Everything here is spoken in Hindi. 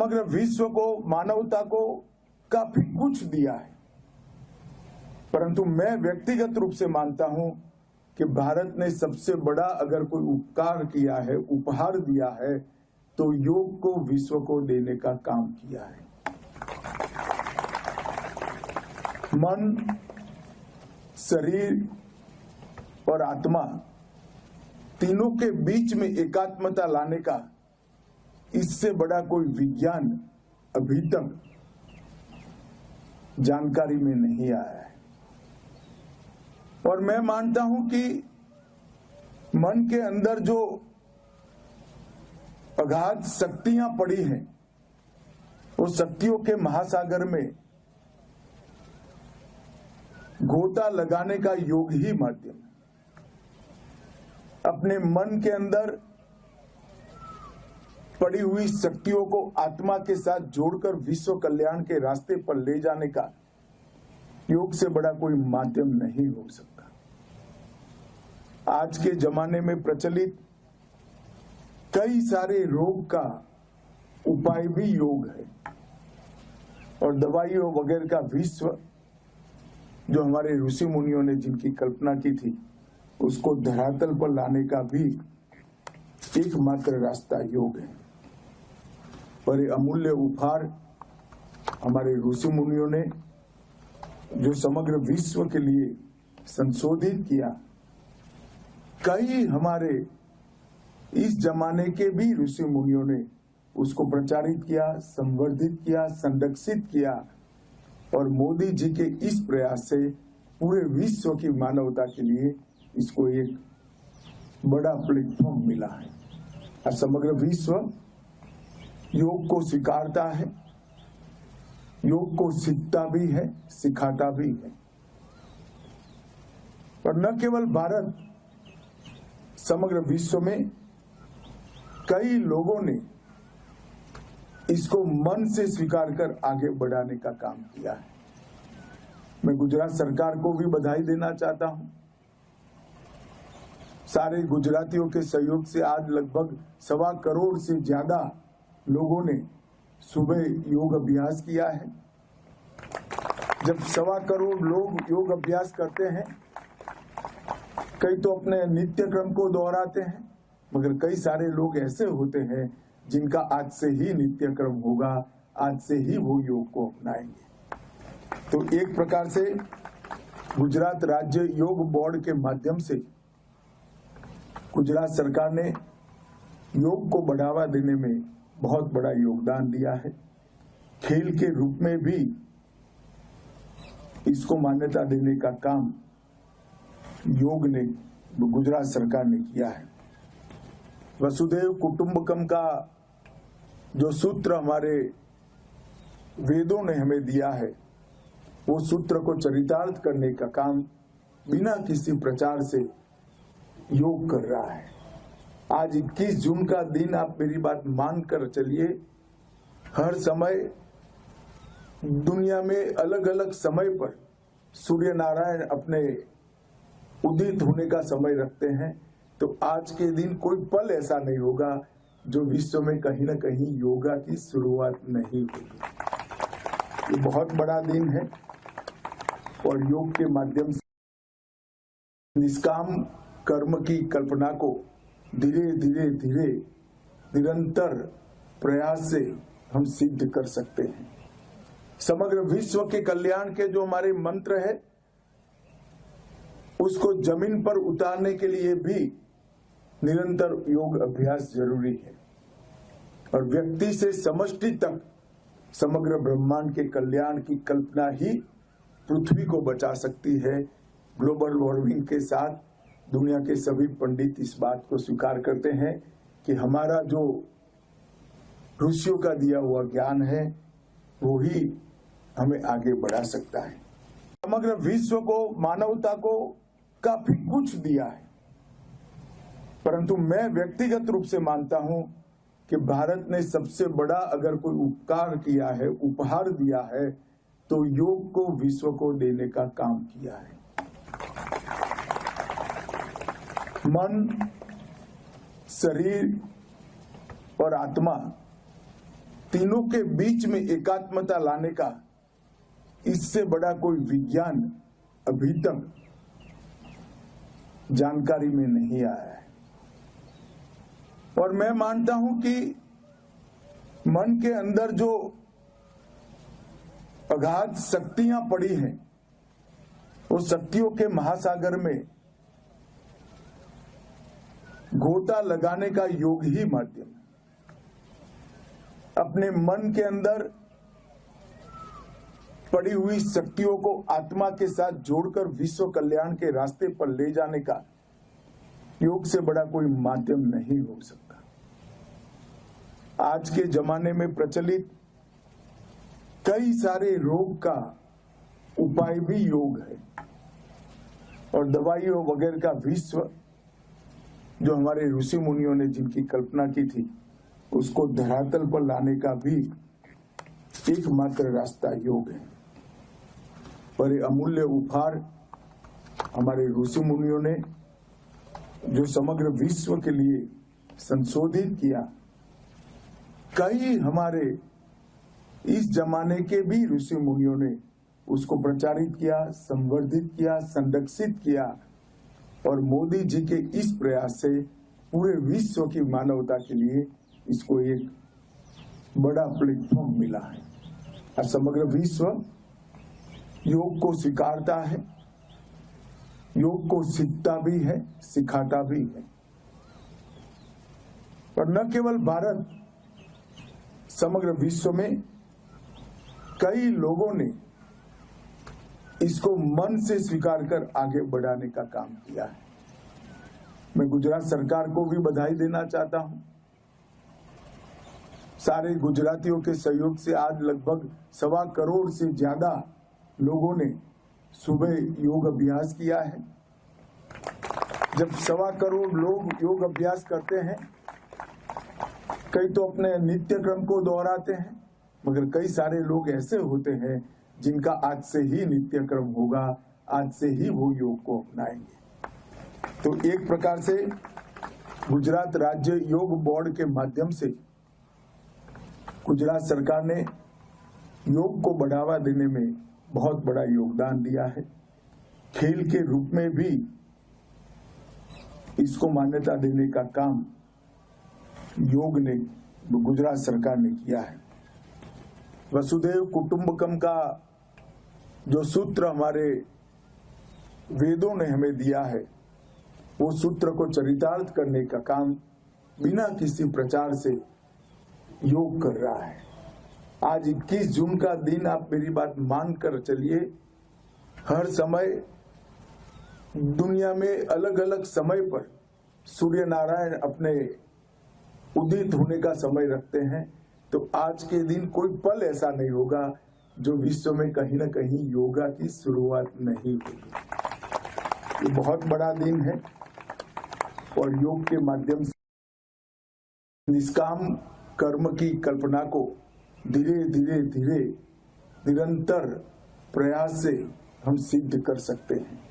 समग्र विश्व को, मानवता को काफी कुछ दिया है, परंतु मैं व्यक्तिगत रूप से मानता हूं कि भारत ने सबसे बड़ा अगर कोई उपकार किया है, उपहार दिया है, तो योग को विश्व को देने का काम किया है। मन, शरीर और आत्मा तीनों के बीच में एकात्मता लाने का इससे बड़ा कोई विज्ञान अभी तक जानकारी में नहीं आया है। और मैं मानता हूं कि मन के अंदर जो अगाध शक्तियां पड़ी हैं, उस शक्तियों के महासागर में गोता लगाने का योग ही माध्यम है। अपने मन के अंदर पड़ी हुई शक्तियों को आत्मा के साथ जोड़कर विश्व कल्याण के रास्ते पर ले जाने का योग से बड़ा कोई माध्यम नहीं हो सकता। आज के जमाने में प्रचलित कई सारे रोग का उपाय भी योग है, और दवाइयों वगैरह का विश्व जो हमारे ऋषि मुनियों ने जिनकी कल्पना की थी, उसको धरातल पर लाने का भी एकमात्र रास्ता योग है। पर ये अमूल्य उपहार हमारे ऋषि मुनियों ने जो समग्र विश्व के लिए संशोधित किया, कई हमारे इस जमाने के भी ऋषि मुनियों ने उसको प्रचारित किया, संवर्धित किया, संरक्षित किया, और मोदी जी के इस प्रयास से पूरे विश्व की मानवता के लिए इसको एक बड़ा प्लेटफॉर्म मिला है। और समग्र विश्व योग को स्वीकारता है, योग को सीखता भी है, सिखाता भी है। और न केवल भारत, समग्र विश्व में कई लोगों ने इसको मन से स्वीकार कर आगे बढ़ाने का काम किया है। मैं गुजरात सरकार को भी बधाई देना चाहता हूं। सारे गुजरातियों के सहयोग से आज लगभग 1.25 करोड़ से ज्यादा लोगों ने सुबह योग अभ्यास किया है। जब 1.25 करोड़ लोग योग अभ्यास करते हैं, कई तो अपने नित्य क्रम को दोहराते हैं, मगर कई सारे लोग ऐसे होते हैं जिनका आज से ही नित्य क्रम होगा, आज से ही वो योग को अपनाएंगे। तो एक प्रकार से गुजरात राज्य योग बोर्ड के माध्यम से गुजरात सरकार ने योग को बढ़ावा देने में बहुत बड़ा योगदान दिया है। खेल के रूप में भी इसको मान्यता देने का काम योग ने, गुजरात सरकार ने किया है। वसुधैव कुटुंबकम का जो सूत्र हमारे वेदों ने हमें दिया है, वो सूत्र को चरितार्थ करने का काम बिना किसी प्रचार से योग कर रहा है। आज 21 जून का दिन, आप मेरी बात मानकर चलिए, हर समय दुनिया में अलग अलग समय पर सूर्य नारायण अपने उदित होने का समय रखते हैं, तो आज के दिन कोई पल ऐसा नहीं होगा जो विश्व में कहीं न कहीं योगा की शुरुआत नहीं होगी। ये बहुत बड़ा दिन है, और योग के माध्यम से निष्काम कर्म की कल्पना को धीरे धीरे धीरे निरंतर प्रयास से हम सिद्ध कर सकते हैं। समग्र विश्व के कल्याण के जो हमारे मंत्र है, उसको जमीन पर उतारने के लिए भी निरंतर योग अभ्यास जरूरी है। और व्यक्ति से समष्टि तक समग्र ब्रह्मांड के कल्याण की कल्पना ही पृथ्वी को बचा सकती है। ग्लोबल वार्मिंग के साथ दुनिया के सभी पंडित इस बात को स्वीकार करते हैं कि हमारा जो ऋषियों का दिया हुआ ज्ञान है, वो ही हमें आगे बढ़ा सकता है। समग्र विश्व को, मानवता को काफी कुछ दिया है, परंतु मैं व्यक्तिगत रूप से मानता हूं कि भारत ने सबसे बड़ा अगर कोई उपकार किया है, उपहार दिया है, तो योग को विश्व को देने का काम किया है। मन, शरीर और आत्मा तीनों के बीच में एकात्मता लाने का इससे बड़ा कोई विज्ञान अभी तक जानकारी में नहीं आया है। और मैं मानता हूं कि मन के अंदर जो अगाध शक्तियां पड़ी हैं, वो शक्तियों के महासागर में गोता लगाने का योग ही माध्यम है। अपने मन के अंदर पड़ी हुई शक्तियों को आत्मा के साथ जोड़कर विश्व कल्याण के रास्ते पर ले जाने का योग से बड़ा कोई माध्यम नहीं हो सकता। आज के जमाने में प्रचलित कई सारे रोग का उपाय भी योग है, और दवाइयों वगैरह का विश्व जो हमारे ऋषि मुनियों ने जिनकी कल्पना की थी, उसको धरातल पर लाने का भी एकमात्र रास्ता योग है। पर अमूल्य उपहार हमारे ऋषि मुनियों ने जो समग्र विश्व के लिए संशोधित किया, कई हमारे इस जमाने के भी ऋषि मुनियों ने उसको प्रचारित किया, संवर्धित किया, संरक्षित किया, और मोदी जी के इस प्रयास से पूरे विश्व की मानवता के लिए इसको एक बड़ा प्लेटफॉर्म मिला है। और समग्र विश्व योग को स्वीकारता है, योग को सीखता भी है, सिखाता भी है। और न केवल भारत, समग्र विश्व में कई लोगों ने इसको मन से स्वीकार कर आगे बढ़ाने का काम किया है। मैं गुजरात सरकार को भी बधाई देना चाहता हूं। सारे गुजरातियों के सहयोग से आज लगभग 1.25 करोड़ से ज्यादा लोगों ने सुबह योग अभ्यास किया है। जब 1.25 करोड़ लोग योग अभ्यास करते हैं, कई तो अपने नित्य क्रम को दोहराते हैं, मगर कई सारे लोग ऐसे होते हैं जिनका आज से ही नित्य क्रम होगा, आज से ही वो योग को अपनाएंगे। तो एक प्रकार से गुजरात राज्य योग बोर्ड के माध्यम से गुजरात सरकार ने योग को बढ़ावा देने में बहुत बड़ा योगदान दिया है। खेल के रूप में भी इसको मान्यता देने का काम योग ने, गुजरात सरकार ने किया है। वसुधैव कुटुंबकम का जो सूत्र हमारे वेदों ने हमें दिया है, वो सूत्र को चरितार्थ करने का काम बिना किसी प्रचार से योग कर रहा है। आज 21 जून का दिन, आप मेरी बात मान कर चलिए, हर समय दुनिया में अलग अलग समय पर सूर्य नारायण अपने उदित होने का समय रखते हैं, तो आज के दिन कोई पल ऐसा नहीं होगा जो विश्व में कहीं न कहीं योगा की शुरुआत नहीं होगी। ये बहुत बड़ा दिन है, और योग के माध्यम से निष्काम कर्म की कल्पना को धीरे धीरे धीरे निरंतर प्रयास से हम सिद्ध कर सकते हैं।